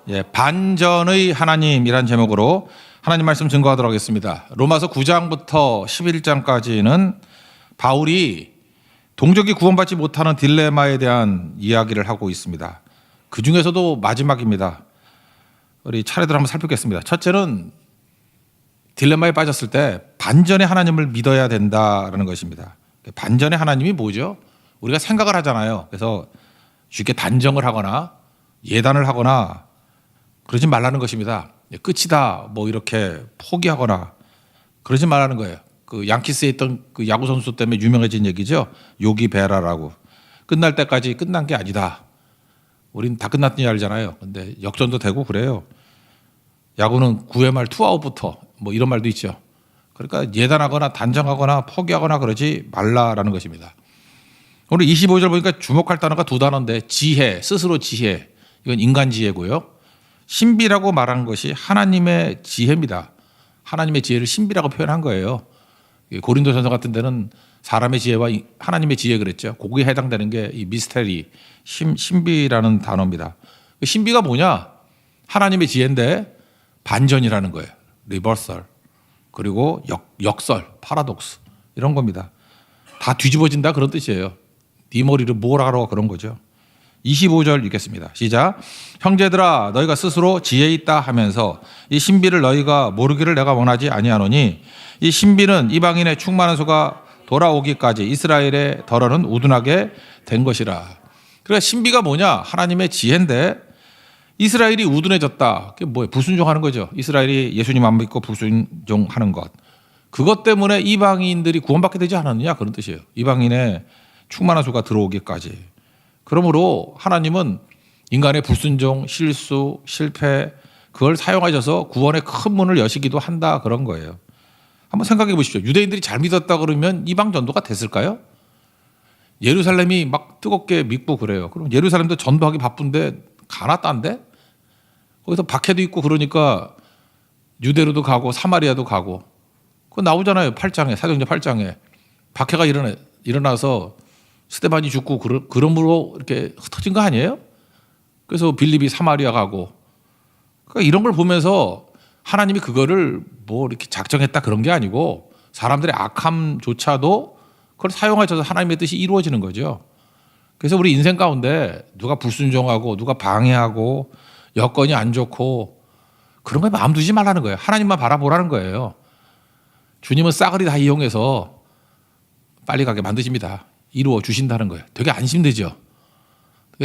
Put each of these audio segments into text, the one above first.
예, 반전의 하나님이란 제목으로 하나님 말씀 증거하도록 하겠습니다. 로마서 9장부터 11장까지는 바울이 동족이 구원받지 못하는 딜레마에 대한 이야기를 하고 있습니다. 그 중에서도 마지막입니다. 우리 차례대로 한번 살펴보겠습니다. 첫째는 딜레마에 빠졌을 때 반전의 하나님을 믿어야 된다라는 것입니다. 반전의 하나님이 뭐죠? 우리가 생각을 하잖아요. 그래서 쉽게 단정을 하거나 예단을 하거나 그러지 말라는 것입니다. 끝이다 뭐 이렇게 포기하거나 그러지 말라는 거예요. 그 양키스에 있던 그 야구 선수 때문에 유명해진 얘기죠. 요기 베라라고. 끝날 때까지 끝난 게 아니다. 우린 다 끝났더니 알잖아요. 근데 역전도 되고 그래요. 야구는 9회 말 투아웃부터 뭐 이런 말도 있죠. 그러니까 예단하거나 단정하거나 포기하거나 그러지 말라라는 것입니다. 오늘 25절 보니까 주목할 단어가 두 단어인데 지혜, 스스로 지혜. 이건 인간 지혜고요. 신비라고 말한 것이 하나님의 지혜입니다. 하나님의 지혜를 신비라고 표현한 거예요. 고린도전서 같은 데는 사람의 지혜와 하나님의 지혜 그랬죠. 거기에 해당되는 게 이 미스테리, 신비라는 단어입니다. 신비가 뭐냐? 하나님의 지혜인데 반전이라는 거예요. 리버설. 그리고 역설, 파라독스 이런 겁니다. 다 뒤집어진다 그런 뜻이에요. 네 머리를 뭐라 하러 그런 거죠. 25절 읽겠습니다. 시작. 형제들아 너희가 스스로 지혜 있다 하면서 이 신비를 너희가 모르기를 내가 원하지 아니하노니 이 신비는 이방인의 충만한 수가 돌아오기까지 이스라엘의 덜어는 우둔하게 된 것이라. 그러니까 신비가 뭐냐? 하나님의 지혜인데 이스라엘이 우둔해졌다. 그게 뭐예요? 불순종하는 거죠. 이스라엘이 예수님 안 믿고 불순종하는 것. 그것 때문에 이방인들이 구원받게 되지 않았느냐 그런 뜻이에요. 이방인의 충만한 수가 들어오기까지. 그러므로 하나님은 인간의 불순종, 실수, 실패 그걸 사용하셔서 구원의 큰 문을 여시기도 한다 그런 거예요. 한번 생각해 보십시오. 유대인들이 잘 믿었다 그러면 이방 전도가 됐을까요? 예루살렘이 막 뜨겁게 믿고 그래요. 그럼 예루살렘도 전도하기 바쁜데 가나 딴데? 거기서 박해도 있고 그러니까 유대로도 가고 사마리아도 가고 그거 나오잖아요. 8장에 사도행전 8장에 박해가 일어나서 스데반이 죽고 그러므로 이렇게 흩어진 거 아니에요? 그래서 빌립이 사마리아 가고 그러니까 이런 걸 보면서 하나님이 그거를 뭐 이렇게 작정했다 그런 게 아니고 사람들의 악함조차도 그걸 사용하셔서 하나님의 뜻이 이루어지는 거죠. 그래서 우리 인생 가운데 누가 불순종하고 누가 방해하고 여건이 안 좋고 그런 거에 마음 두지 말라는 거예요. 하나님만 바라보라는 거예요. 주님은 싸그리 다 이용해서 빨리 가게 만드십니다. 이루어 주신다는 거예요. 되게 안심되죠.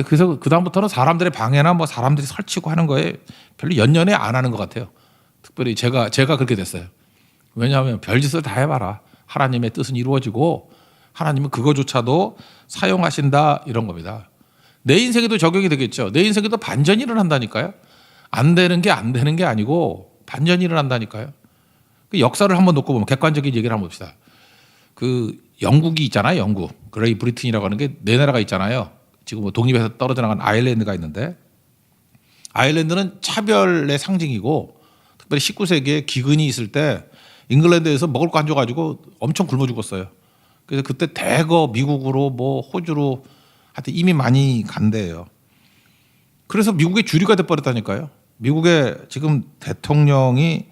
그래서 그다음부터는 사람들의 방해나 뭐 사람들이 설치고 하는 거에 별로 연연해 안 하는 것 같아요. 특별히 제가 그렇게 됐어요. 왜냐하면 별짓을 다 해봐라. 하나님의 뜻은 이루어지고 하나님은 그거조차도 사용하신다 이런 겁니다. 내 인생에도 적용이 되겠죠. 내 인생에도 반전이 일어난다니까요. 안 되는 게 아니고 반전이 일어난다니까요. 그 역사를 한번 놓고 보면 객관적인 얘기를 한번 봅시다. 그 영국이 있잖아요. 영국. 그레이 브리튼이라고 하는 게 네 나라가 있잖아요. 지금 뭐 독립해서 떨어져 나간 아일랜드가 있는데 아일랜드는 차별의 상징이고 특별히 19세기에 기근이 있을 때 잉글랜드에서 먹을 거 안 줘가지고 엄청 굶어 죽었어요. 그래서 그때 대거 미국으로 뭐 호주로 하여튼 이미 많이 간대요. 그래서 미국의 주류가 돼버렸다니까요. 미국의 지금 대통령이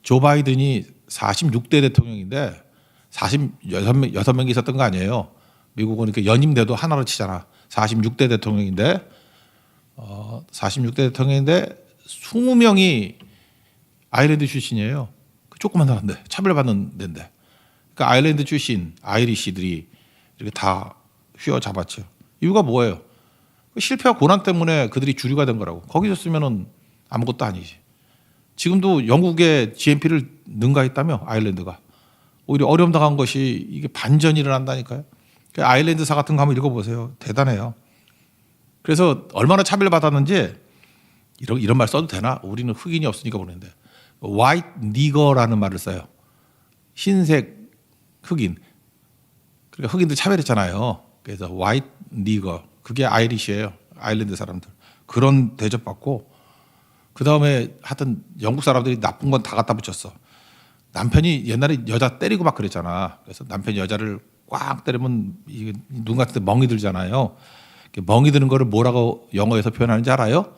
조 바이든이 46대 대통령인데 46명이 있었던 거 아니에요. 미국은 이렇게 연임돼도 하나로 치잖아. 46대 대통령인데 46대 대통령인데 20명이 아일랜드 출신이에요. 조그만 나라인데 차별받는 데인데. 그러니까 아일랜드 출신 아이리시들이 이렇게 다 휘어잡았죠. 이유가 뭐예요? 실패와 고난 때문에 그들이 주류가 된 거라고. 거기 있었으면 아무것도 아니지. 지금도 영국의 GNP를 능가했다며 아일랜드가. 오히려 어려움 당한 것이 이게 반전이 일어난다니까요. 아일랜드사 같은 거 한번 읽어보세요. 대단해요. 그래서 얼마나 차별받았는지 이런 말 써도 되나? 우리는 흑인이 없으니까 모르는데 white nigger라는 말을 써요. 흰색 흑인. 그러니까 흑인들 차별했잖아요. 그래서 white nigger 그게 아이리시예요. 아일랜드 사람들. 그런 대접받고 그다음에 하여튼 영국 사람들이 나쁜 건 다 갖다 붙였어. 남편이 옛날에 여자 때리고 막 그랬잖아. 그래서 남편이 여자를 꽉 때리면 눈 같은 데 멍이 들잖아요. 멍이 드는 거를 뭐라고 영어에서 표현하는지 알아요?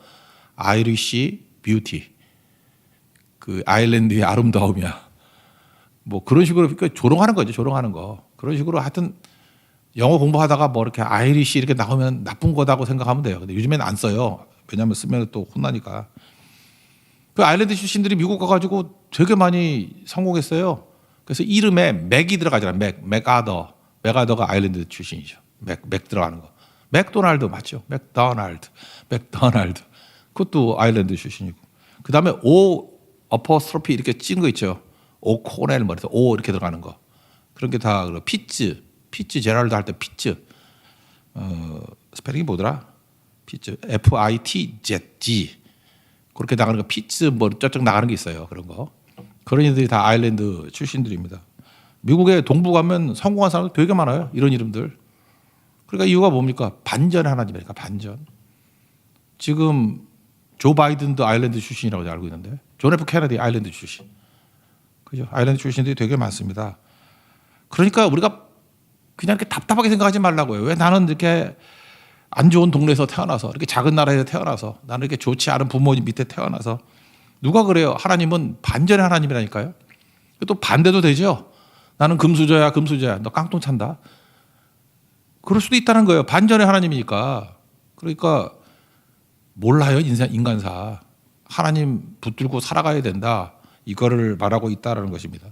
아이리시 뷰티, 그 아일랜드의 아름다움이야. 뭐 그런 식으로 그러니까 조롱하는 거죠. 조롱하는 거. 그런 식으로 하여튼 영어 공부하다가 뭐 이렇게 아이리시 이렇게 나오면 나쁜 거다고 생각하면 돼요. 근데 요즘에는 안 써요. 왜냐하면 쓰면 또 혼나니까. 그 아일랜드 출신들이 미국 가가지고 되게 많이 성공했어요. 그래서 이름에 맥이 들어가잖아요. 맥아더가 아일랜드 출신이죠. 맥 들어가는 거. 맥도날드 맞죠? 맥도날드. 그것도 아일랜드 출신이고. 그 다음에 오 어퍼스트로피 이렇게 찐 거 있죠. 오 코넬 머리에서 오 이렇게 들어가는 거. 그런 게 다 피츠 제랄드 할 때 피츠. 스페링이 뭐더라? 피츠 FITZ 그렇게 나가는 거 피츠 뭐 저쪽 나가는 게 있어요. 그런 거. 그런 이들이 다 아일랜드 출신들입니다. 미국의 동부 가면 성공한 사람들 되게 많아요. 이런 이름들. 그러니까 이유가 뭡니까? 반전의 하나님이니까 반전. 지금 조 바이든도 아일랜드 출신이라고 알고 있는데 존 F 케네디 아일랜드 출신. 그죠? 아일랜드 출신들이 되게 많습니다. 그러니까 우리가 그냥 이렇게 답답하게 생각하지 말라고요. 왜 나는 이렇게 안 좋은 동네에서 태어나서 이렇게 작은 나라에서 태어나서 나는 이렇게 좋지 않은 부모님 밑에 태어나서 누가 그래요? 하나님은 반전의 하나님이라니까요. 또 반대도 되죠. 나는 금수저야. 너 깡통 찬다. 그럴 수도 있다는 거예요. 반전의 하나님이니까. 그러니까 몰라요. 인간사. 하나님 붙들고 살아가야 된다. 이거를 말하고 있다는 것입니다.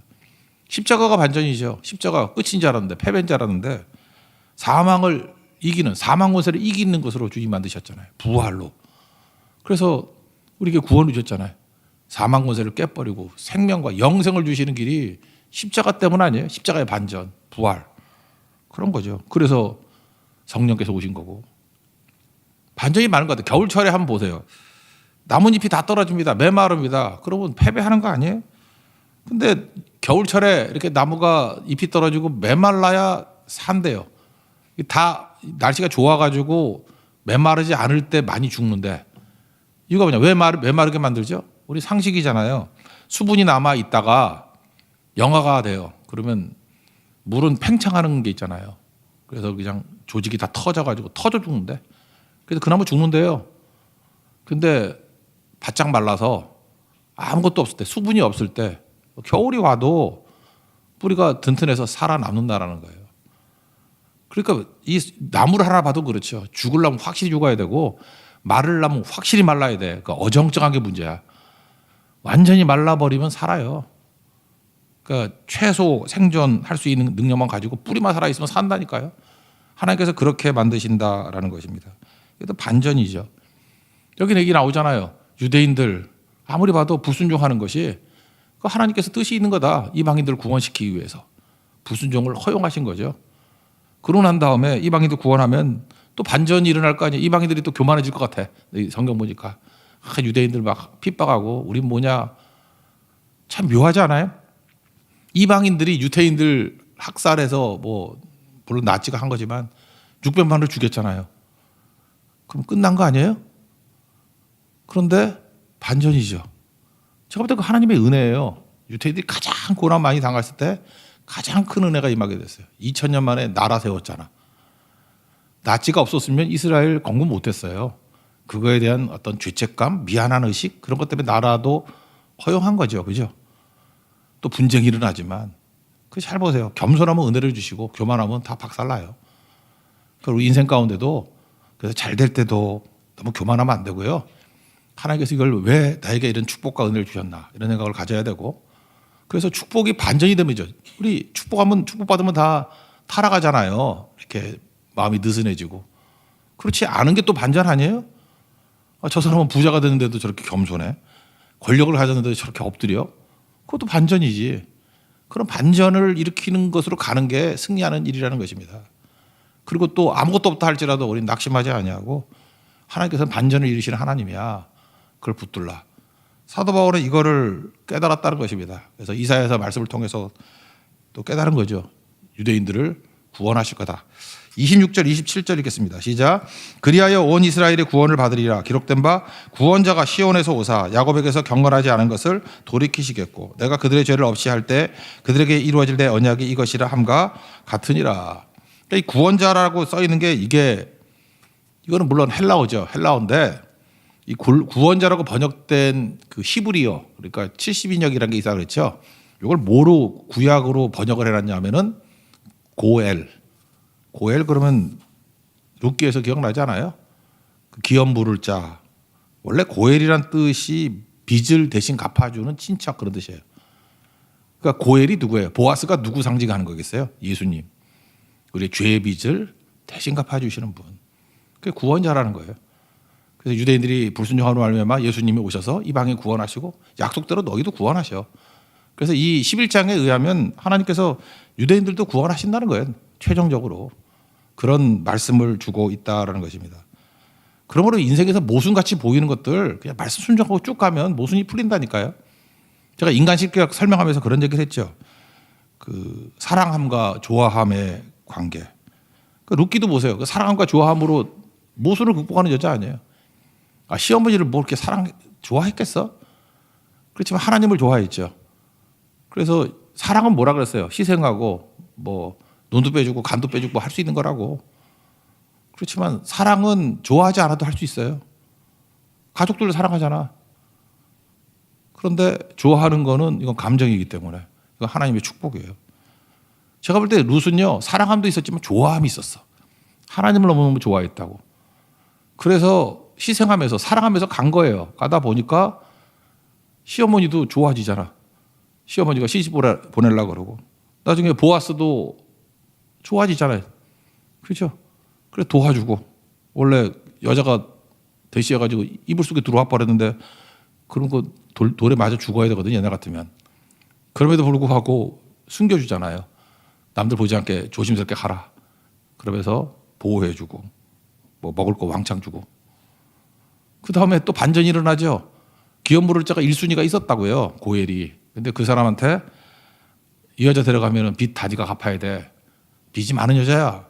십자가가 반전이죠. 십자가 끝인 줄 알았는데 패배인 줄 알았는데 사망을 이기는 사망 권세를 이기는 것으로 주님 만드셨잖아요. 부활로. 그래서 우리에게 구원을 주셨잖아요. 사망 권세를 깨버리고 생명과 영생을 주시는 길이 십자가 때문 아니에요. 십자가의 반전, 부활. 그런 거죠. 그래서 성령께서 오신 거고. 반전이 많은 것 같아요. 겨울철에 한번 보세요. 나뭇잎이 다 떨어집니다. 메마릅니다. 그러면 패배하는 거 아니에요? 근데 겨울철에 이렇게 나무가 잎이 떨어지고 메말라야 산대요. 다 날씨가 좋아가지고 메마르지 않을 때 많이 죽는데 이유가 뭐냐? 왜 메마르게 만들죠? 우리 상식이잖아요. 수분이 남아 있다가 영하가 돼요. 그러면 물은 팽창하는 게 있잖아요. 그래서 그냥 조직이 다 터져 죽는데. 그래서 그 나무 죽는데요. 근데 바짝 말라서 아무것도 없을 때, 수분이 없을 때 겨울이 와도 뿌리가 든든해서 살아남는다라는 거예요. 그러니까 이 나무를 하나 봐도 그렇죠. 죽으려면 확실히 죽어야 되고 마르려면 확실히 말라야 돼. 그러니까 어정쩡한 게 문제야. 완전히 말라버리면 살아요. 그러니까 최소 생존할 수 있는 능력만 가지고 뿌리만 살아있으면 산다니까요. 하나님께서 그렇게 만드신다라는 것입니다. 이것도 반전이죠. 여기 얘기 나오잖아요. 유대인들 아무리 봐도 불순종하는 것이 하나님께서 뜻이 있는 거다. 이방인들을 구원시키기 위해서 불순종을 허용하신 거죠. 그러고 난 다음에 이방인들 구원하면 또 반전이 일어날 거 아니에요. 이방인들이 또 교만해질 것 같아. 성경 보니까 유대인들 막 핍박하고 우린 뭐냐. 참 묘하지 않아요? 이방인들이 유대인들 학살해서 뭐 물론 나치가 한 거지만 600만을 죽였잖아요. 그럼 끝난 거 아니에요? 그런데 반전이죠. 제가 볼 때 그 하나님의 은혜예요. 유대인들이 가장 고난 많이 당했을 때 가장 큰 은혜가 임하게 됐어요. 2000년 만에 나라 세웠잖아. 나치가 없었으면 이스라엘 건국 못했어요. 그거에 대한 어떤 죄책감, 미안한 의식 그런 것 때문에 나라도 허용한 거죠. 그죠? 또 분쟁이 일어나지만 잘 보세요. 겸손하면 은혜를 주시고 교만하면 다 박살나요. 그리고 인생 가운데도 그래서 잘 될 때도 너무 교만하면 안 되고요. 하나님께서 이걸 왜 나에게 이런 축복과 은혜를 주셨나 이런 생각을 가져야 되고 그래서 축복이 반전이 되면죠. 우리 축복받으면 다 타락하잖아요. 이렇게 마음이 느슨해지고 그렇지 않은 게 또 반전 아니에요? 저 사람은 부자가 되는데도 저렇게 겸손해. 권력을 가졌는데도 저렇게 엎드려. 그것도 반전이지. 그런 반전을 일으키는 것으로 가는 게 승리하는 일이라는 것입니다. 그리고 또 아무것도 없다 할지라도 우리는 낙심하지 아니하고 하나님께서는 반전을 이루시는 하나님이야. 그걸 붙들라. 사도 바울은 이거를 깨달았다는 것입니다. 그래서 이사야서 말씀을 통해서 또 깨달은 거죠. 유대인들을 구원하실 거다. 26절 27절 읽겠습니다. 시작. 그리하여 온 이스라엘의 구원을 받으리라. 기록된 바 구원자가 시온에서 오사 야곱에게서 경건하지 않은 것을 돌이키시겠고 내가 그들의 죄를 없이 할 때 그들에게 이루어질 내 언약이 이것이라 함과 같으니라. 그러니까 이 구원자라고 써 있는 게 이거는 물론 헬라어죠. 헬라어인데 이 구원자라고 번역된 그 히브리어, 그러니까 70인역이라는 게 있다 그랬죠. 이걸 뭐로 구약으로 번역을 해놨냐면은 고엘. 고엘 그러면 룻기에서 기억나지 않아요? 그 기업 물을 자. 원래 고엘이란 뜻이 빚을 대신 갚아주는 친척 그런 뜻이에요. 그러니까 고엘이 누구예요? 보아스가 누구 상징하는 거겠어요? 예수님. 우리의 죄의 빚을 대신 갚아주시는 분. 그게 구원자라는 거예요. 그래서 유대인들이 불순종하는 말미암아 예수님이 오셔서 이방인 구원하시고 약속대로 너희도 구원하셔. 그래서 이 11장에 의하면 하나님께서 유대인들도 구원하신다는 거예요. 최종적으로. 그런 말씀을 주고 있다라는 것입니다. 그러므로 인생에서 모순같이 보이는 것들 그냥 말씀 순종하고 쭉 가면 모순이 풀린다니까요. 제가 인간 실격 설명하면서 그런 얘기를 했죠. 그 사랑함과 좋아함의 관계. 그 룻기도 보세요. 그 사랑함과 좋아함으로 모순을 극복하는 여자 아니에요. 아, 시어머니를 뭐 이렇게 좋아했겠어? 그렇지만 하나님을 좋아했죠. 그래서 사랑은 뭐라 그랬어요? 희생하고 뭐 눈도 빼주고 간도 빼주고 할 수 있는 거라고. 그렇지만 사랑은 좋아하지 않아도 할 수 있어요. 가족들을 사랑하잖아. 그런데 좋아하는 거는 이건 감정이기 때문에 이건 하나님의 축복이에요. 제가 볼 때 룻은요 사랑함도 있었지만 좋아함이 있었어. 하나님을 너무너무 좋아했다고. 그래서 희생하면서 사랑하면서 간 거예요. 가다 보니까 시어머니도 좋아지잖아. 시어머니가 시집 보내려고 그러고 나중에 보아스도 좋아지잖아요. 그렇죠? 그래 도와주고 원래 여자가 대시해가지고 이불 속에 들어와 버렸는데 그런 거 돌에 맞아 죽어야 되거든요. 옛날 같으면. 그럼에도 불구하고 숨겨주잖아요. 남들 보지 않게 조심스럽게 가라. 그러면서 보호해주고 뭐 먹을 거 왕창 주고 그 다음에 또 반전이 일어나죠. 기업 물을 자가 1순위가 있었다고요. 고엘이. 근데 그 사람한테 이 여자 데려가면 빚 다 네가 갚아야 돼. 빚이 많은 여자야.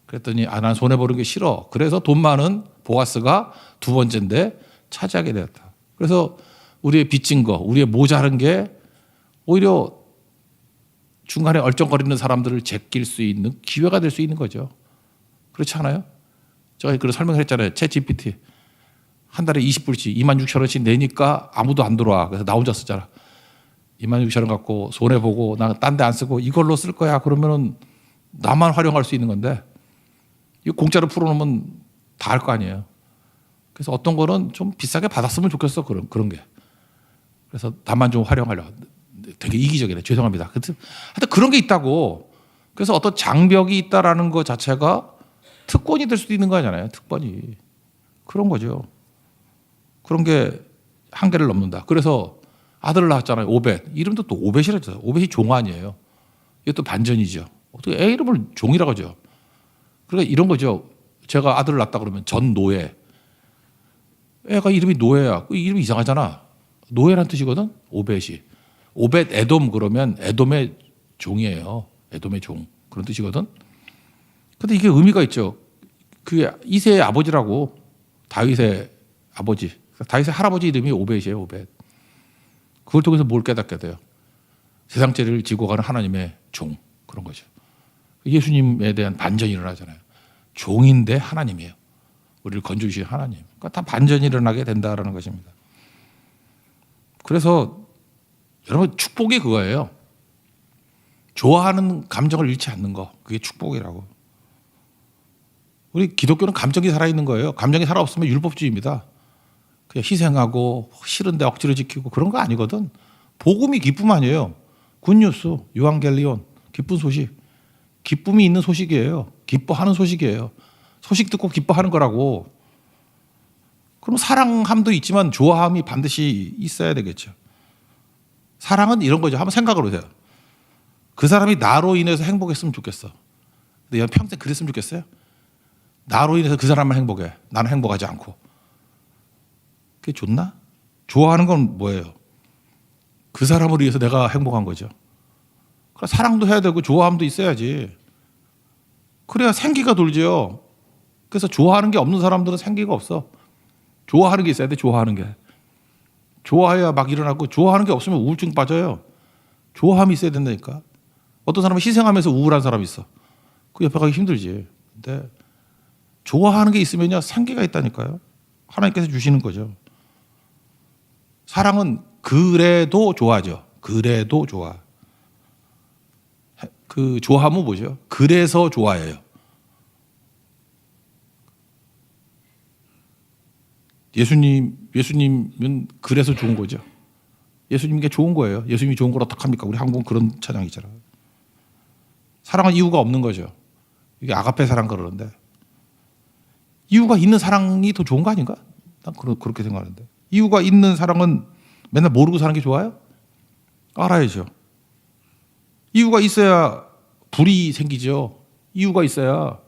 그랬더니 난 손해보는 게 싫어. 그래서 돈 많은 보아스가 두 번째인데 차지하게 되었다. 그래서 우리의 빚진 거, 우리의 모자란 게 오히려 중간에 얼쩡거리는 사람들을 제낄 수 있는 기회가 될 수 있는 거죠. 그렇지 않아요? 제가 그런 설명을 했잖아요. 챗 GPT. 한 달에 20불씩 26,000원씩 내니까 아무도 안 들어와. 그래서 나 혼자 쓰잖아. 26,000원 갖고 손해보고 나 딴 데 안 쓰고 이걸로 쓸 거야. 그러면은 나만 활용할 수 있는 건데 이거 공짜로 풀어놓으면 다 할 거 아니에요. 그래서 어떤 거는 좀 비싸게 받았으면 좋겠어. 그런 게. 그래서 나만 좀 활용하려고. 되게 이기적이네. 죄송합니다. 하여튼 그런 게 있다고. 그래서 어떤 장벽이 있다라는 것 자체가 특권이 될 수도 있는 거 아니잖아요. 특권이. 그런 거죠. 그런 게 한계를 넘는다. 그래서 아들을 낳았잖아요. 오벳. 이름도 또 오벳이라고 했어요. 오벳이 종 아니에요. 이게 또 반전이죠. 어떻게 애 이름을 종이라고 하죠. 그러니까 이런 거죠. 제가 아들을 낳았다 그러면 전 노예. 애가 이름이 노예야. 그 이름이 이상하잖아. 노예란 뜻이거든. 오벳이. 오벳 에돔 그러면 에돔의 종이에요. 에돔의 종. 그런 뜻이거든. 근데 이게 의미가 있죠. 그게 이새의 아버지라고. 다윗의 아버지. 다윗의 할아버지 이름이 오벳이에요. 오벳. 그걸 통해서 뭘 깨닫게 돼요. 세상 죄를 지고 가는 하나님의 종. 그런 거죠. 예수님에 대한 반전이 일어나잖아요. 종인데 하나님이에요. 우리를 건져주신 하나님. 그러니까 다 반전이 일어나게 된다는 것입니다. 그래서 여러분 축복이 그거예요. 좋아하는 감정을 잃지 않는 거. 그게 축복이라고. 우리 기독교는 감정이 살아있는 거예요. 감정이 살아없으면 율법주의입니다. 그냥 희생하고 싫은데 억지로 지키고 그런 거 아니거든. 복음이 기쁨 아니에요. 굿뉴스, 유앙겔리온, 기쁜 소식. 기쁨이 있는 소식이에요. 기뻐하는 소식이에요. 소식 듣고 기뻐하는 거라고. 그럼 사랑함도 있지만 좋아함이 반드시 있어야 되겠죠. 사랑은 이런 거죠. 한번 생각을 해보세요. 그 사람이 나로 인해서 행복했으면 좋겠어. 근데 평생 그랬으면 좋겠어요? 나로 인해서 그 사람만 행복해. 나는 행복하지 않고. 그게 좋나? 좋아하는 건 뭐예요? 그 사람을 위해서 내가 행복한 거죠. 그러니까 사랑도 해야 되고 좋아함도 있어야지. 그래야 생기가 돌죠. 그래서 좋아하는 게 없는 사람들은 생기가 없어. 좋아하는 게 있어야 돼. 좋아하는 게. 좋아해야 막 일어나고 좋아하는 게 없으면 우울증 빠져요. 좋아함이 있어야 된다니까. 어떤 사람은 희생하면서 우울한 사람이 있어. 그 옆에 가기 힘들지. 근데 좋아하는 게 있으면요 생기가 있다니까요. 하나님께서 주시는 거죠. 사랑은 그래도 좋아죠. 그래도 좋아. 그 좋아하면 뭐죠? 그래서 좋아해요. 예수님은 그래서 좋은 거죠. 예수님께 좋은 거예요. 예수님이 좋은 걸 어떡합니까? 우리 한국은 그런 찬양이잖아요. 사랑은 이유가 없는 거죠. 이게 아가페 사랑 그러는데 이유가 있는 사랑이 더 좋은 거 아닌가? 난 그렇게 생각하는데 이유가 있는 사랑은 맨날 모르고 사는 게 좋아요? 알아야죠. 이유가 있어야 불이 생기죠. 이유가 있어야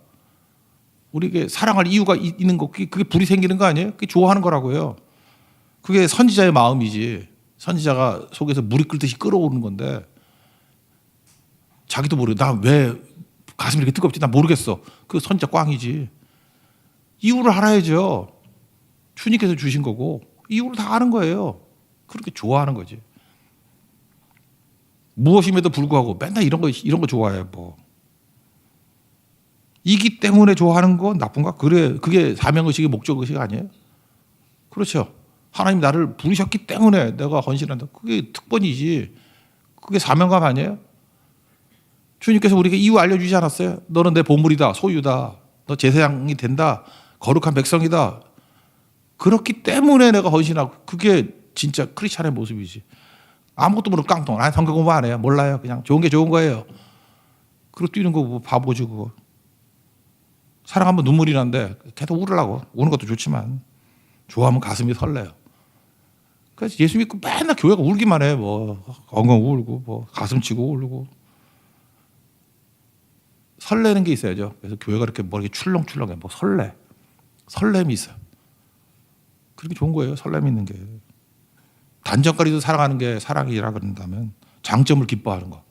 우리에게 사랑할 이유가 있는 거 그게 불이 생기는 거 아니에요? 그게 좋아하는 거라고요. 그게 선지자의 마음이지. 선지자가 속에서 물이 끓듯이 끓어오르는 건데 자기도 모르고 나 왜 가슴이 이렇게 뜨겁지? 나 모르겠어. 그 선지자 꽝이지. 이유를 알아야죠. 주님께서 주신 거고 이유를 다 아는 거예요. 그렇게 좋아하는 거지. 무엇임에도 불구하고 맨날 이런 거 좋아해 뭐. 이기 때문에 좋아하는 건 나쁜가? 그래, 그게 사명의식의 목적의식 아니에요? 그렇죠. 하나님 나를 부르셨기 때문에 내가 헌신한다. 그게 특권이지. 그게 사명감 아니에요? 주님께서 우리에게 이유 알려주지 않았어요? 너는 내 보물이다, 소유다. 너 제사장이 된다. 거룩한 백성이다. 그렇기 때문에 내가 헌신하고 그게 진짜 크리스찬의 모습이지. 아무것도 모르는 깡통. 아, 성경 공부 안 해요. 몰라요. 그냥 좋은 게 좋은 거예요. 그리고 뛰는 거 뭐 바보지 그거. 사랑하면 눈물이 난데 계속 울으려고. 우는 것도 좋지만 좋아하면 가슴이 설레요. 그래서 예수 믿고 맨날 교회가 울기만 해. 뭐 엉엉 울고 뭐 가슴 치고 울고. 설레는 게 있어야죠. 그래서 교회가 이렇게 뭐 이렇게 출렁출렁해. 뭐 설렘이 있어요. 그렇게 좋은 거예요. 설렘이 있는 게. 단점거리도 사랑하는 게 사랑이라 그런다면 장점을 기뻐하는 거.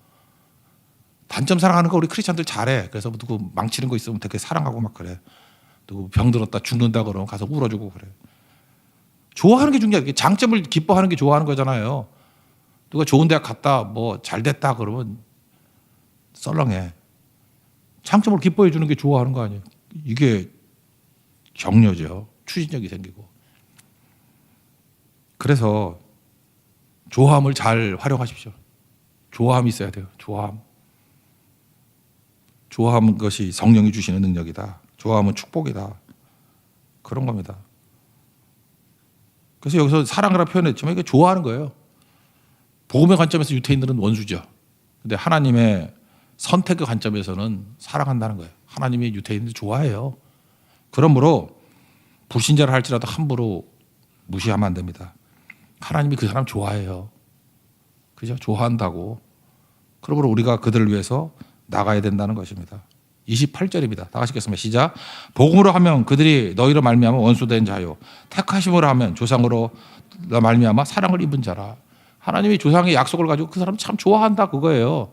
단점 사랑하는 거 우리 크리스찬들 잘해. 그래서 누구 망치는 거 있으면 되게 사랑하고 막 그래. 누구 병 들었다 죽는다 그러면 가서 울어주고 그래. 좋아하는 게 중요해. 장점을 기뻐하는 게 좋아하는 거잖아요. 누가 좋은 대학 갔다 뭐 잘 됐다 그러면 썰렁해. 장점을 기뻐해 주는 게 좋아하는 거 아니에요. 이게 격려죠. 추진력이 생기고. 그래서 좋아함을 잘 활용하십시오. 좋아함이 있어야 돼요. 좋아하는 것이 성령이 주시는 능력이다. 좋아하면 축복이다. 그런 겁니다. 그래서 여기서 사랑이라 표현했지만 이게 좋아하는 거예요. 복음의 관점에서 유태인들은 원수죠. 근데 하나님의 선택의 관점에서는 사랑한다는 거예요. 하나님이 유태인들 좋아해요. 그러므로 불신자를 할지라도 함부로 무시하면 안 됩니다. 하나님이 그 사람 좋아해요. 그죠? 좋아한다고. 그러므로 우리가 그들을 위해서 나가야 된다는 것입니다. 28절입니다. 다 같이 읽겠습니다. 시작. 복음으로 하면 그들이 너희로 말미암아 원수된 자요. 택하심으로 하면 조상으로 말미암아 사랑을 입은 자라. 하나님이 조상의 약속을 가지고 그 사람 참 좋아한다 그거예요.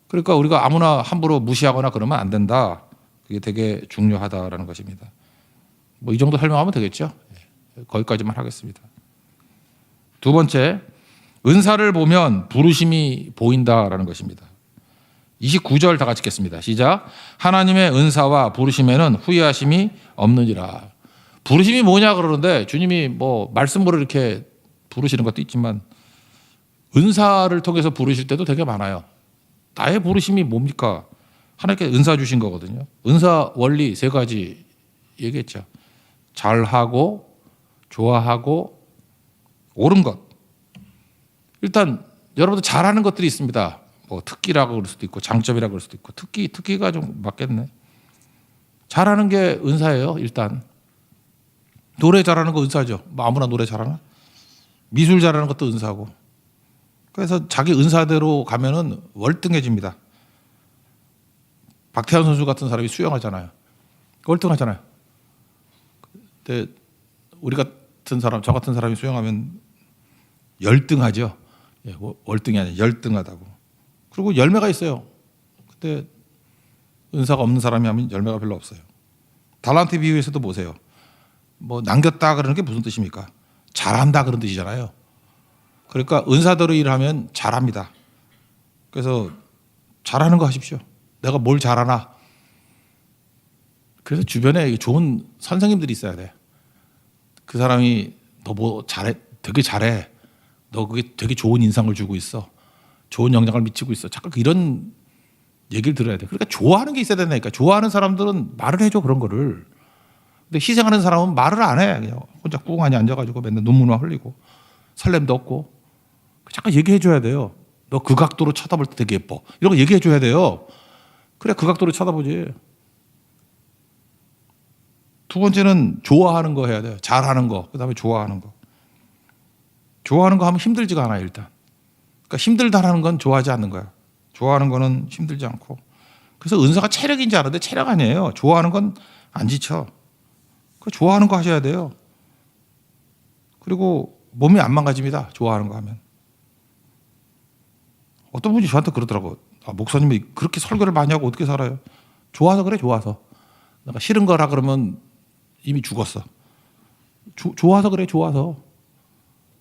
그러니까 우리가 아무나 함부로 무시하거나 그러면 안 된다. 그게 되게 중요하다라는 것입니다. 뭐 이 정도 설명하면 되겠죠. 거기까지만 하겠습니다. 두 번째, 은사를 보면 부르심이 보인다라는 것입니다. 29절 다 같이 읽겠습니다. 시작. 하나님의 은사와 부르심에는 후회하심이 없느니라. 부르심이 뭐냐 그러는데 주님이 뭐 말씀으로 이렇게 부르시는 것도 있지만 은사를 통해서 부르실 때도 되게 많아요. 나의 부르심이 뭡니까? 하나님께 은사 주신 거거든요. 은사 원리 세 가지 얘기했죠. 잘하고 좋아하고 옳은 것. 일단 여러분들 잘하는 것들이 있습니다. 뭐 특기라고 그럴 수도 있고 장점이라고 그럴 수도 있고 특기가 좀 맞겠네. 잘하는 게 은사예요. 일단 노래 잘하는 거 은사죠. 뭐 아무나 노래 잘하나? 미술 잘하는 것도 은사고. 그래서 자기 은사대로 가면은 월등해집니다. 박태환 선수 같은 사람이 수영하잖아요. 월등하잖아요. 근데 우리 같은 사람, 저 같은 사람이 수영하면 열등하죠. 예, 월등이 아니라 열등하다고. 그리고 열매가 있어요. 근데 은사가 없는 사람이 하면 열매가 별로 없어요. 달란트 비유에서도 보세요. 뭐 남겼다 그러는 게 무슨 뜻입니까? 잘한다 그런 뜻이잖아요. 그러니까 은사대로 일하면 잘합니다. 그래서 잘하는 거 하십시오. 내가 뭘 잘하나. 그래서 주변에 좋은 선생님들이 있어야 돼. 그 사람이 너 뭐 잘해, 되게 잘해, 너 그게 되게 좋은 인상을 주고 있어, 좋은 영향을 미치고 있어. 자꾸 이런 얘기를 들어야 돼. 그러니까 좋아하는 게 있어야 된다니까. 좋아하는 사람들은 말을 해줘, 그런 거를. 근데 희생하는 사람은 말을 안 해. 그냥 혼자 꿍하니 앉아가지고 맨날 눈물만 흘리고 설렘도 없고. 잠깐 얘기해 줘야 돼요. 너 그 각도로 쳐다볼 때 되게 예뻐, 이런 거 얘기해 줘야 돼요. 그래 그 각도로 쳐다보지. 두 번째는 좋아하는 거 해야 돼요. 잘하는 거, 그다음에 좋아하는 거. 좋아하는 거 하면 힘들지가 않아요, 일단. 그러니까 힘들다라는 건 좋아하지 않는 거야. 좋아하는 거는 힘들지 않고. 그래서 은사가 체력인 줄 아는데 체력 아니에요. 좋아하는 건 안 지쳐. 그 좋아하는 거 하셔야 돼요. 그리고 몸이 안 망가집니다, 좋아하는 거 하면. 어떤 분이 저한테 그러더라고. 아, 목사님이 그렇게 설교를 많이 하고 어떻게 살아요? 좋아서 그래, 좋아서. 내가 싫은 거라 그러면 이미 죽었어. 좋아서 그래, 좋아서.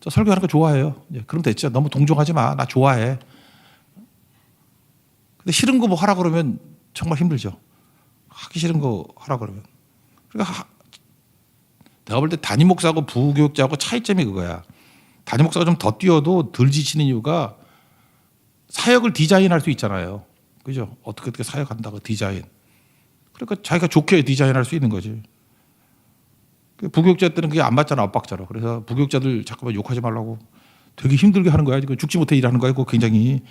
저 설교하는 거 좋아해요. 그럼 됐죠. 너무 동정하지 마. 나 좋아해. 근데 싫은 거 뭐 하라 그러면 정말 힘들죠. 하기 싫은 거 하라 그러면. 그러니까 내가 볼 때 담임 목사하고 부교육자하고 차이점이 그거야. 담임 목사가 좀 더 뛰어도 덜 지치는 이유가 사역을 디자인할 수 있잖아요. 그죠? 어떻게 사역한다고 디자인. 그러니까 자기가 좋게 디자인할 수 있는 거지. 부교육자 때는 그게 안 맞잖아, 엇박자로. 그래서 부교육자들 잠깐만 욕하지 말라고 되게 힘들게 하는 거야. 지금 죽지 못해 일하는 거야. 그거 굉장히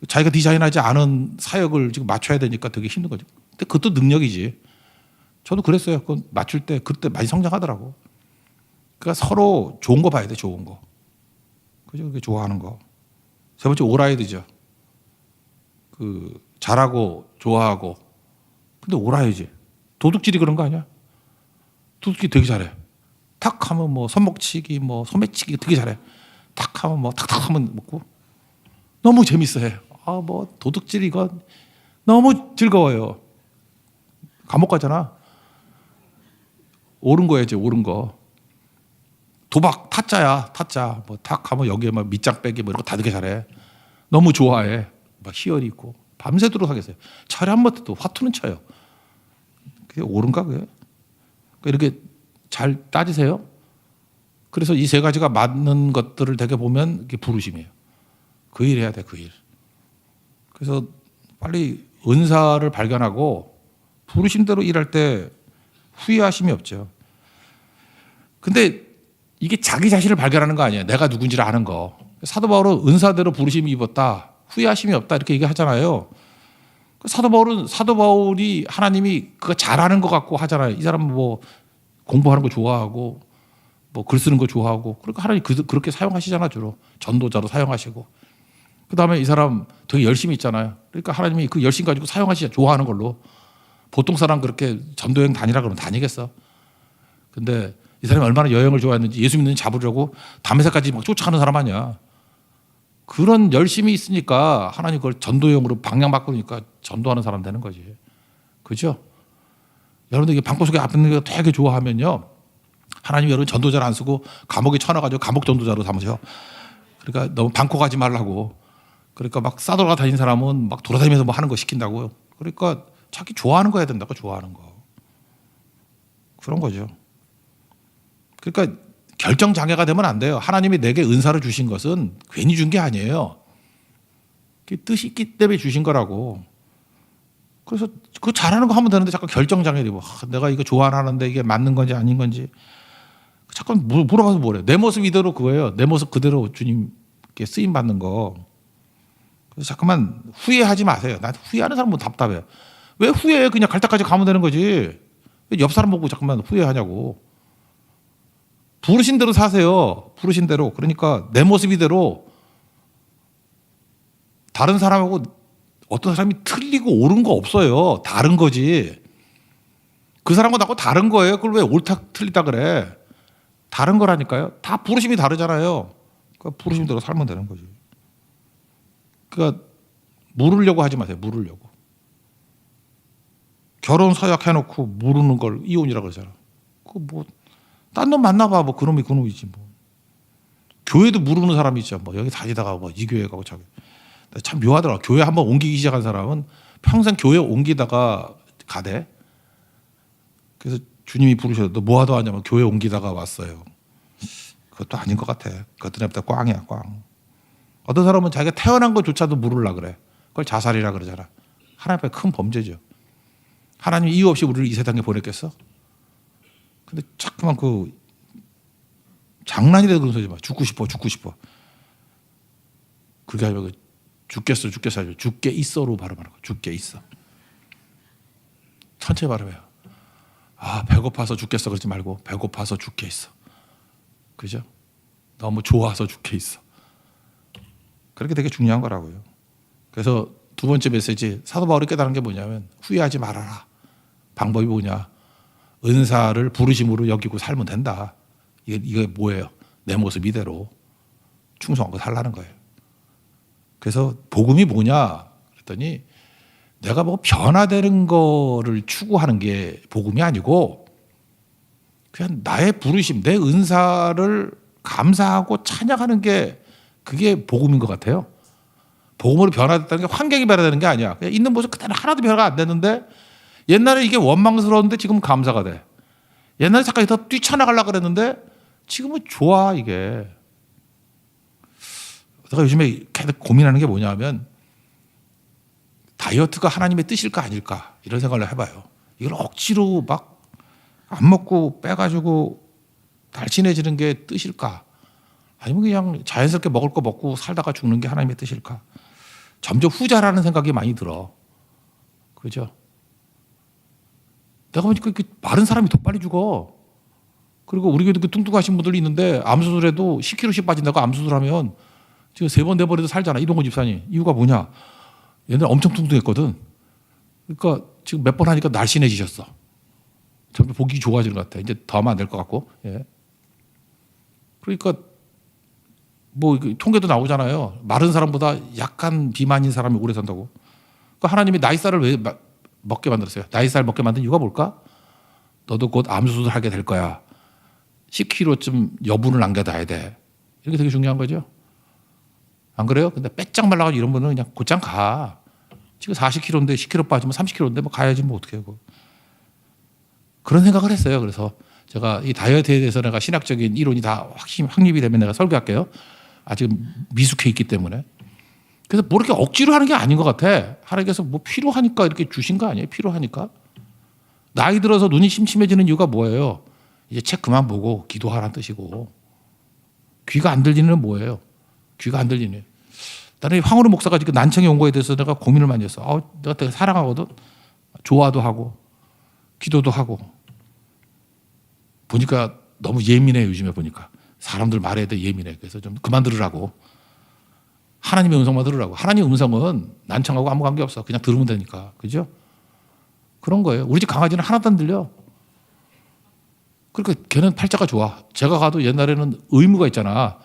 자기가 디자인하지 않은 사역을 지금 맞춰야 되니까 되게 힘든 거죠. 근데 그것도 능력이지. 저도 그랬어요. 그건 맞출 때 그때 많이 성장하더라고. 그러니까 서로 좋은 거 봐야 돼, 좋은 거. 그죠? 그게 좋아하는 거. 세 번째 오라이드죠. 그 잘하고 좋아하고. 근데 오라이지. 도둑질이 그런 거 아니야? 도둑질 되게 잘해. 탁 하면 뭐 손목치기, 뭐 소매치기 되게 잘해. 탁 하면 뭐 탁탁 하면 먹고. 너무 재밌어해. 아, 뭐 도둑질 이건 너무 즐거워요. 감옥 가잖아. 옳은 거야지, 옳은 거. 도박 타짜야, 타짜. 뭐 탁 하면 여기에 막 밑장 빼기 뭐 이런 거 다 되게 잘해. 너무 좋아해. 막 희열이 있고. 밤새도록 하겠어요. 차례 한 번 또 화투는 쳐요. 그게 옳은가 그게? 이렇게 잘 따지세요. 그래서 이 세 가지가 맞는 것들을 되게 보면 이게 부르심이에요. 그 일 해야 돼, 그 일. 그래서 빨리 은사를 발견하고 부르심대로 일할 때 후회하심이 없죠. 근데 이게 자기 자신을 발견하는 거 아니에요. 내가 누군지를 아는 거. 사도 바울은 은사대로 부르심이 입었다, 후회하심이 없다, 이렇게 얘기하잖아요. 사도 바울이 하나님이 그거 잘하는 것 같고 하잖아요. 이 사람은 뭐 공부하는 거 좋아하고 뭐 글 쓰는 거 좋아하고, 그러니까 하나님 그렇게 사용하시잖아. 주로 전도자로 사용하시고. 그다음에 이 사람 되게 열심히 있잖아요. 그러니까 하나님이 그 열심 가지고 사용하시죠. 좋아하는 걸로. 보통 사람 그렇게 전도여행 다니라 그러면 다니겠어. 근데 이 사람이 얼마나 여행을 좋아했는지, 예수 믿는 잡으려고 담에색까지 막 쫓아가는 사람 아니야. 그런 열심이 있으니까 하나님 그걸 전도용으로 방향 바꾸니까 전도하는 사람 되는 거지. 그죠? 여러분들 이게 방구석에 앞에 있는 거 되게 좋아하면요, 하나님 여러분 전도자를 안 쓰고 감옥에 쳐넣어가지고 감옥 전도자로 삼으셔. 그러니까 너무 방콕 가지 말라고. 그러니까 막 싸돌아 다니는 사람은 막 돌아다니면서 뭐 하는 거 시킨다고요. 그러니까 자기 좋아하는 거 해야 된다고, 좋아하는 거. 그런 거죠. 그러니까 결정 장애가 되면 안 돼요. 하나님이 내게 은사를 주신 것은 괜히 준 게 아니에요. 뜻이 있기 때문에 주신 거라고. 그래서 그 잘하는 거 하면 되는데 자꾸 결정 장애를 입어. 내가 이거 좋아하는데 이게 맞는 건지 아닌 건지 자꾸 물어봐서 뭐래. 내 모습 이대로 그거예요. 내 모습 그대로 주님께 쓰임 받는 거. 그래서 자꾸만 후회하지 마세요. 난 후회하는 사람 뭐 답답해. 왜 후회해? 그냥 갈 때까지 가면 되는 거지. 왜 옆 사람 보고 자꾸만 후회하냐고. 부르신 대로 사세요. 부르신 대로. 그러니까 내 모습 이대로. 다른 사람하고 어떤 사람이 틀리고 옳은 거 없어요. 다른 거지. 그 사람과 나하고 다른 거예요. 그걸 왜 옳다 틀리다 그래. 다른 거라니까요. 다 부르심이 다르잖아요. 그러니까 부르심대로 살면 되는 거지. 그러니까 물으려고 하지 마세요. 물으려고. 결혼 서약 해놓고 물으는 걸 이혼이라고 그러잖아. 그거 뭐 딴 놈 만나봐. 뭐 그놈이 그놈이지 뭐. 교회도 물으는 사람이 있죠. 뭐 여기 다니다가 뭐 이 교회 가고 저기. 참 묘하더라. 교회 한번 옮기기 시작한 사람은 평생 교회 옮기다가 가대. 그래서 주님이 부르셔도 너 뭐하러 왔냐면 교회 옮기다가 왔어요. 그것도 아닌 것 같아. 그것도 내보다 꽝이야, 꽝. 어떤 사람은 자기가 태어난 것조차도 모르려 그래. 그걸 자살이라 그러잖아. 하나님 앞에 큰 범죄죠. 하나님 이유 없이 우리를 이 세상에 보냈겠어? 근데 자꾸만 그 장난이라도 그런 소리 마. 죽고 싶어, 죽고 싶어. 그게 아니라 죽겠어, 죽겠어. 죽게 있어로 발음하는 거. 죽게 있어. 천천히 발음해요. 아, 배고파서 죽겠어 그러지 말고 배고파서 죽게 있어. 그죠? 너무 좋아서 죽게 있어. 그렇게 되게 중요한 거라고요. 그래서 두 번째 메시지, 사도 바울이 깨달은 게 뭐냐면 후회하지 말아라. 방법이 뭐냐? 은사를 부르심으로 여기고 살면 된다. 이게 뭐예요? 내 모습 이대로 충성하고 살라는 거예요. 그래서 복음이 뭐냐? 그랬더니 내가 뭐 변화되는 거를 추구하는 게 복음이 아니고 그냥 나의 부르심, 내 은사를 감사하고 찬양하는 게 그게 복음인 것 같아요. 복음으로 변화됐다는 게 환경이 변화되는 게 아니야. 그냥 있는 모습 그대로 하나도 변화가 안 됐는데 옛날에 이게 원망스러웠는데 지금은 감사가 돼. 옛날에 잠깐 더 뛰쳐나가려고 그랬는데 지금은 좋아 이게. 내가 요즘에 계속 고민하는 게 뭐냐면 다이어트가 하나님의 뜻일까 아닐까 이런 생각을 해봐요. 이걸 억지로 막 안 먹고 빼가지고 날씬해지는 게 뜻일까? 아니면 그냥 자연스럽게 먹을 거 먹고 살다가 죽는 게 하나님의 뜻일까? 점점 후자라는 생각이 많이 들어. 그죠? 내가 보니까 마른 사람이 더 빨리 죽어. 그리고 우리 교회도 뚱뚱하신 분들이 있는데 암수술해도 10kg씩 빠진다고 암수술하면 지금 3번, 4번에도 살잖아. 이동건 집사님. 이유가 뭐냐? 옛날에 엄청 뚱뚱했거든. 그러니까 지금 몇 번 하니까 날씬해지셨어. 점점 보기 좋아지는 것 같아. 이제 더 하면 안 될 것 같고. 예. 그러니까 뭐 통계도 나오잖아요. 마른 사람보다 약간 비만인 사람이 오래 산다고. 그러니까 하나님이 나이살을 왜 먹게 만들었어요? 나이살 먹게 만든 이유가 뭘까? 너도 곧 암수술 하게 될 거야. 10kg쯤 여분을 남겨둬야 돼. 이게 되게 중요한 거죠. 안 그래요? 근데 빼짝 말라가지고 이런 분은 그냥 곧장 가. 지금 40kg인데 10kg 빠지면 30kg인데 뭐 가야지 뭐 어떻게 하고. 그런 생각을 했어요. 그래서 제가 이 다이어트에 대해서 내가 신학적인 이론이 다 확립이 되면 내가 설교할게요. 아직 미숙해 있기 때문에. 그래서 뭐 이렇게 억지로 하는 게 아닌 것 같아. 하나님께서 뭐 필요하니까 이렇게 주신 거 아니에요? 필요하니까. 나이 들어서 눈이 심심해지는 이유가 뭐예요? 이제 책 그만 보고 기도하라는 뜻이고. 귀가 안 들리는 뭐예요? 귀가 안 들리네. 나는 황우르 목사가 지금 난청에 온 거에 대해서 내가 고민을 많이 했어. 내가 되게 사랑하거든. 좋아도 하고 기도도 하고. 보니까 너무 예민해. 요즘에 보니까 사람들 말에 대해 예민해. 그래서 좀 그만 들으라고. 하나님의 음성만 들으라고. 하나님의 음성은 난청하고 아무 관계 없어. 그냥 들으면 되니까. 그죠? 그런 거예요. 우리 집 강아지는 하나도 안 들려. 그러니까 걔는 팔자가 좋아. 제가 가도 옛날에는 의무가 있잖아.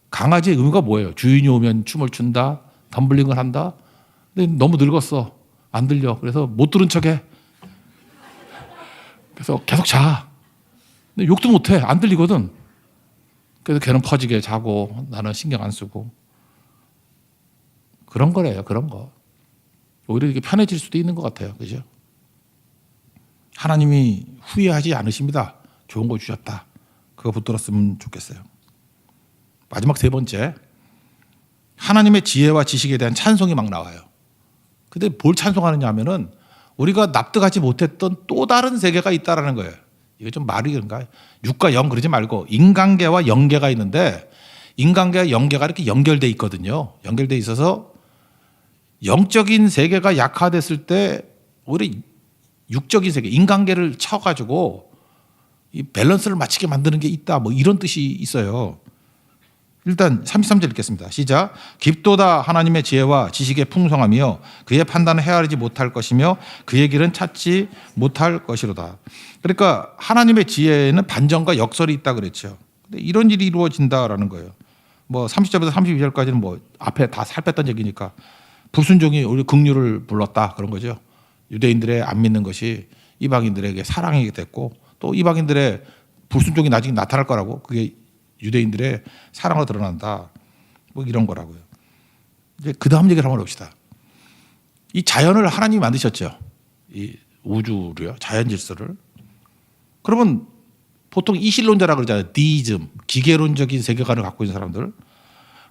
강아지의 의무가 뭐예요? 주인이 오면 춤을 춘다, 덤블링을 한다. 근데 너무 늙었어. 안 들려. 그래서 못 들은 척해. 그래서 계속 자. 근데 욕도 못해. 안 들리거든. 그래서 걔는 퍼지게 자고 나는 신경 안 쓰고. 그런 거래요. 그런 거. 오히려 이게 편해질 수도 있는 것 같아요. 그죠? 하나님이 후회하지 않으십니다. 좋은 거 주셨다. 그거 붙들었으면 좋겠어요. 마지막 세 번째. 하나님의 지혜와 지식에 대한 찬송이 막 나와요. 근데 뭘 찬송하느냐 하면은 우리가 납득하지 못했던 또 다른 세계가 있다라는 거예요. 이거 좀 말이 그런가? 육과 영 그러지 말고 인간계와 영계가 있는데 인간계와 영계가 이렇게 연결돼 있거든요. 연결돼 있어서 영적인 세계가 약화됐을 때 우리 육적인 세계, 인간계를 쳐가지고 이 밸런스를 맞추게 만드는 게 있다. 뭐 이런 뜻이 있어요. 일단 33절 읽겠습니다. 시작. 깊도다 하나님의 지혜와 지식의 풍성하며 그의 판단을 헤아리지 못할 것이며 그의 길은 찾지 못할 것이로다. 그러니까 하나님의 지혜에는 반전과 역설이 있다 그랬죠. 근데 이런 일이 이루어진다라는 거예요. 뭐 30절부터 32절까지는 뭐 앞에 다 살폈던 얘기니까 불순종이 우리 긍휼을 불렀다 그런 거죠. 유대인들의 안 믿는 것이 이방인들에게 사랑이 됐고 또 이방인들의 불순종이 나중에 나타날 거라고 그게 유대인들의 사랑으로 드러난다. 뭐 이런 거라고요. 이제 그 다음 얘기를 한번 해봅시다. 이 자연을 하나님이 만드셨죠. 이 우주로요. 자연 질서를. 그러면 보통 이신론자라 그러잖아요. 디이즘, 기계론적인 세계관을 갖고 있는 사람들.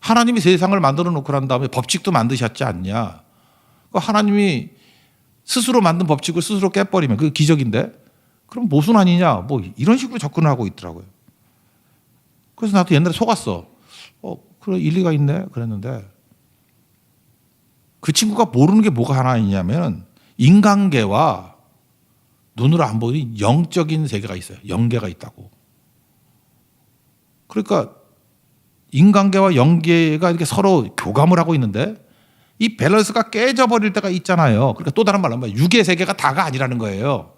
하나님이 세상을 만들어 놓고 난 다음에 법칙도 만드셨지 않냐. 하나님이 스스로 만든 법칙을 스스로 깨버리면 그게 기적인데 그럼 모순 아니냐. 뭐 이런 식으로 접근을 하고 있더라고요. 그래서 나도 옛날에 속았어. 그래 일리가 있네 그랬는데 그 친구가 모르는 게 뭐가 하나 있냐면 인간계와 눈으로 안 보이는 영적인 세계가 있어요. 영계가 있다고. 그러니까 인간계와 영계가 이렇게 서로 교감을 하고 있는데 이 밸런스가 깨져버릴 때가 있잖아요. 그러니까 또 다른 말로 하면 육의 세계가 다가 아니라는 거예요.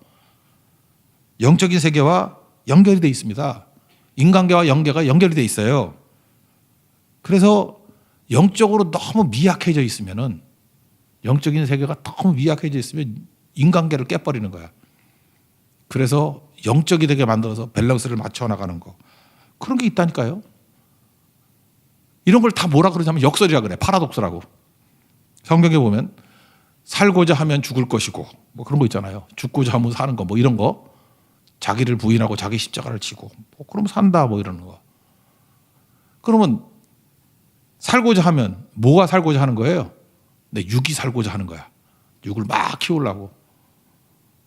영적인 세계와 연결이 돼 있습니다. 인간계와 영계가 연결이 돼 있어요. 그래서 영적으로 너무 미약해져 있으면은 영적인 세계가 너무 미약해져 있으면 인간계를 깨버리는 거야. 그래서 영적이 되게 만들어서 밸런스를 맞춰 나가는 거. 그런 게 있다니까요. 이런 걸 다 뭐라 그러냐면 역설이라 그래. 파라독스라고. 성경에 보면 살고자 하면 죽을 것이고 뭐 그런 거 있잖아요. 죽고자 하면 사는 거 뭐 이런 거. 자기를 부인하고 자기 십자가를 지고 뭐 그러면 산다 뭐 이러는 거. 그러면 살고자 하면 뭐가 살고자 하는 거예요? 내 육이 살고자 하는 거야. 육을 막 키우려고.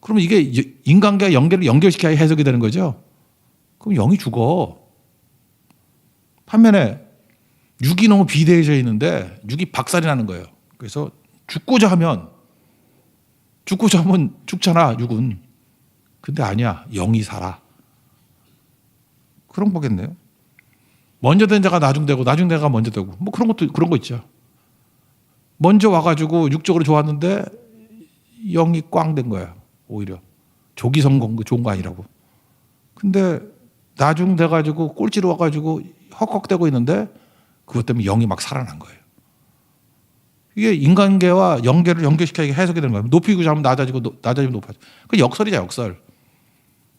그러면 이게 인간과 연계를 연결시켜야 해석이 되는 거죠. 그럼 영이 죽어. 반면에 육이 너무 비대해져 있는데 육이 박살이 나는 거예요. 그래서 죽고자 하면 죽잖아 육은. 근데 아니야 영이 살아. 그런 거겠네요. 먼저 된 자가 나중 되고 나중 된 자가 먼저 되고 뭐 그런 거 있죠. 먼저 와가지고 육적으로 좋았는데 영이 꽝 된 거야. 오히려 조기 성공 좋은 거 아니라고. 근데 나중 돼가지고 꼴찌로 와가지고 헉헉대고 있는데 그것 때문에 영이 막 살아난 거예요. 이게 인간계와 영계를 연결시켜야 해석이 되는 거예요. 높이고 자면 낮아지고 낮아지면 높아지고. 그 역설이죠 역설.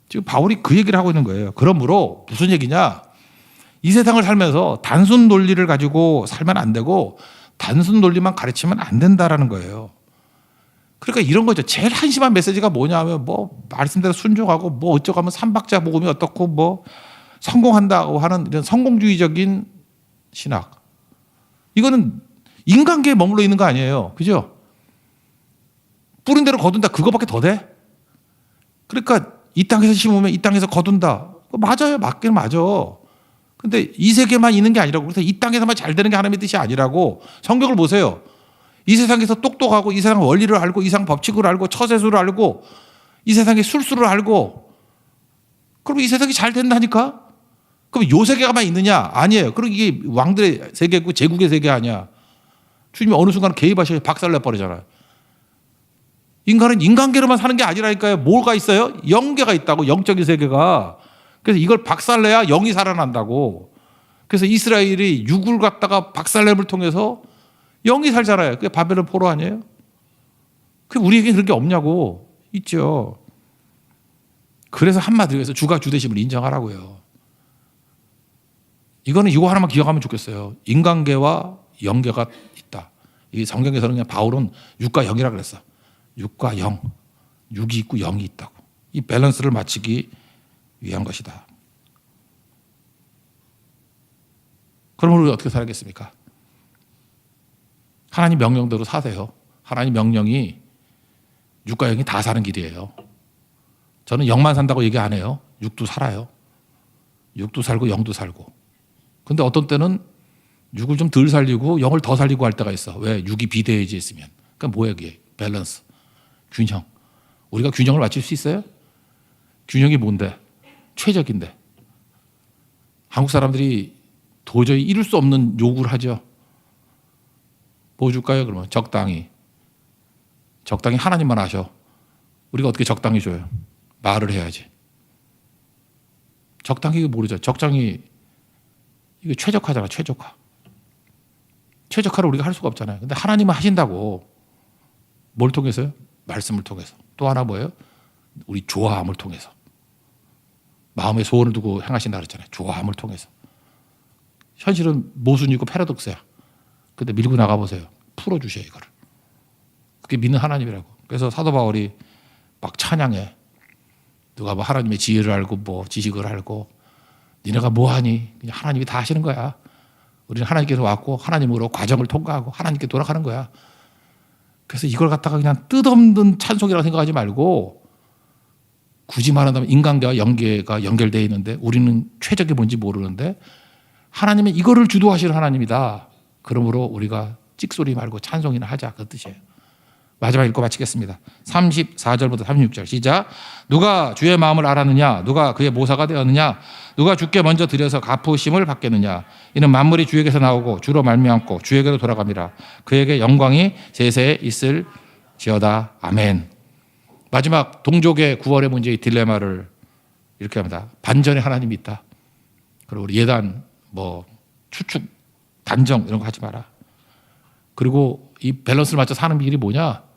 지금 바울이 그 얘기를 하고 있는 거예요. 그러므로 무슨 얘기냐. 이 세상을 살면서 단순 논리를 가지고 살면 안 되고 단순 논리만 가르치면 안 된다라는 거예요. 그러니까 이런 거죠. 제일 한심한 메시지가 뭐냐 하면 뭐 말씀대로 순종하고 뭐 어쩌고 하면 삼박자 복음이 어떻고 뭐 성공한다고 하는 이런 성공주의적인 신학. 이거는 인간계에 머물러 있는 거 아니에요. 그죠? 뿌린 대로 거둔다. 그거밖에 더 돼? 그러니까 이 땅에서 심으면 이 땅에서 거둔다. 맞아요. 맞긴 맞아. 근데 이 세계만 있는 게 아니라고. 그래서 이 땅에서만 잘 되는 게 하나님의 뜻이 아니라고. 성경을 보세요. 이 세상에서 똑똑하고 이 세상 원리를 알고 이 세상 법칙을 알고 처세술을 알고 이 세상의 술수를 알고 그럼 이 세상이 잘 된다니까? 그럼 요 세계가만 있느냐? 아니에요. 그럼 이게 왕들의 세계고 제국의 세계 아니야. 주님이 어느 순간 개입하셔서 박살내버리잖아요. 인간은 인간계로만 사는 게 아니라니까요. 뭐가 있어요? 영계가 있다고. 영적인 세계가. 그래서 이걸 박살내야 영이 살아난다고. 그래서 이스라엘이 육을 갖다가 박살냄을 통해서 영이 살잖아요. 그게 바벨론 포로 아니에요? 그 우리에게 그런 게 없냐고. 있죠. 그래서 한마디로 해서 주가 주되심을 인정하라고요. 이거는 이거 하나만 기억하면 좋겠어요. 인간계와 영계가 있다. 이 성경에서는 그냥 바울은 육과 영이라고 그랬어. 육과 영. 육이 있고 영이 있다고. 이 밸런스를 맞추기 위한 것이다. 그럼 우리 어떻게 살겠습니까? 하나님 명령대로 사세요. 하나님 명령이 육과 영이 다 사는 길이에요. 저는 영만 산다고 얘기 안 해요. 육도 살아요. 육도 살고 영도 살고. 근데 어떤 때는 육을 좀 덜 살리고 영을 더 살리고 할 때가 있어. 왜? 육이 비대해져 있으면. 그러니까 뭐야 이게? 밸런스. 균형. 우리가 균형을 맞출 수 있어요? 균형이 뭔데? 최적인데. 한국 사람들이 도저히 이룰 수 없는 요구를 하죠. 뭐 줄까요? 그러면 적당히. 적당히 하나님만 하셔. 우리가 어떻게 적당히 줘요? 말을 해야지. 적당히 모르죠. 적당히 이게 최적화잖아. 최적화. 최적화를 우리가 할 수가 없잖아요. 근데 하나님은 하신다고. 뭘 통해서요? 말씀을 통해서. 또 하나 뭐예요? 우리 좋아함을 통해서. 마음에 소원을 두고 행하신다 그랬잖아요. 좋아함을 통해서. 현실은 모순이고 패러독스야. 근데 밀고 나가보세요. 풀어주셔요 이거를. 그게 믿는 하나님이라고. 그래서 사도 바울이 막 찬양해. 누가 뭐 하나님의 지혜를 알고 뭐 지식을 알고 니네가 뭐 하니? 그냥 하나님이 다 하시는 거야. 우리는 하나님께서 왔고 하나님으로 과정을 통과하고 하나님께 돌아가는 거야. 그래서 이걸 갖다가 그냥 뜻없는 찬송이라고 생각하지 말고 굳이 말한다면 인간계와 영계가 연결되어 있는데 우리는 최적이 뭔지 모르는데 하나님은 이거를 주도하시는 하나님이다. 그러므로 우리가 찍소리 말고 찬송이나 하자. 그 뜻이에요. 마지막 읽고 마치겠습니다. 34절부터 36절 시작. 누가 주의 마음을 알았느냐? 누가 그의 모사가 되었느냐? 누가 주께 먼저 드려서 갚으심을 받겠느냐? 이는 만물이 주에게서 나오고 주로 말미암고 주에게로 돌아갑니다. 그에게 영광이 세세에 있을지어다. 아멘. 마지막 동족의 구원의 문제의 딜레마를 이렇게 합니다. 반전의 하나님이 있다. 그리고 우리 예단 뭐 추측 단정 이런 거 하지 마라. 그리고 이 밸런스를 맞춰 사는 길이 뭐냐?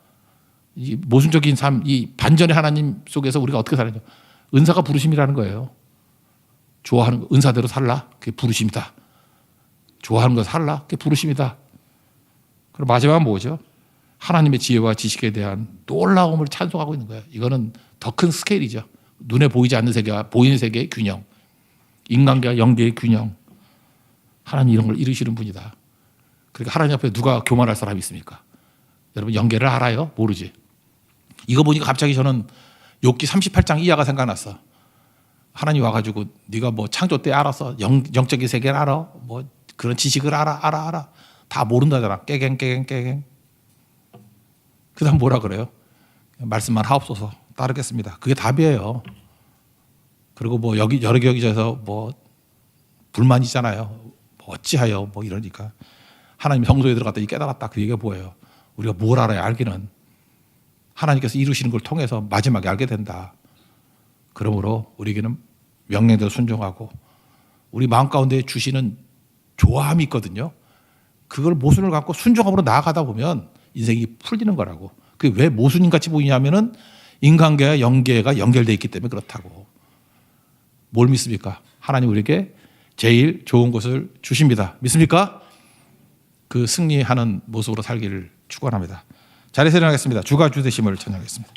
이 모순적인 삶, 이 반전의 하나님 속에서 우리가 어떻게 사느냐? 은사가 부르심이라는 거예요. 좋아하는 거, 은사대로 살라. 그게 부르심이다. 좋아하는 거 살라. 그게 부르심이다. 그리고 마지막은 뭐죠? 하나님의 지혜와 지식에 대한 놀라움을 찬송하고 있는 거예요. 이거는 더 큰 스케일이죠. 눈에 보이지 않는 세계와 보이는 세계의 균형. 인간계와 영계의 균형. 하나님 이런 걸 이루시는 분이다. 그러니까 하나님 앞에 누가 교만할 사람이 있습니까? 여러분 영계를 알아요? 모르지. 이거 보니까 갑자기 저는 욥기 38장 이하가 생각났어. 하나님 와가지고 네가 뭐 창조 때 알았어. 영적인 세계를 알아. 뭐 그런 지식을 알아. 다 모른다잖아. 깨갱. 그 다음 뭐라 그래요? 말씀만 하옵소서. 따르겠습니다. 그게 답이에요. 그리고 뭐 여기저기서 뭐 불만이잖아요. 뭐 어찌하여 뭐 이러니까. 하나님 성소에 들어갔더니 깨달았다. 그 얘기가 뭐예요? 우리가 뭘 알아야 알기는 하나님께서 이루시는 걸 통해서 마지막에 알게 된다. 그러므로 우리에게는 명령대로 순종하고 우리 마음 가운데 주시는 조함이 있거든요. 그걸 모순을 갖고 순종함으로 나아가다 보면 인생이 풀리는 거라고. 그게 왜 모순인 같이 보이냐면은 인간계와 영계가 연결되어 있기 때문에 그렇다고. 뭘 믿습니까? 하나님 우리에게 제일 좋은 것을 주십니다. 믿습니까? 그 승리하는 모습으로 살기를 축원합니다. 자리에서 일어나겠습니다. 주가 주 되심을 찬양하겠습니다.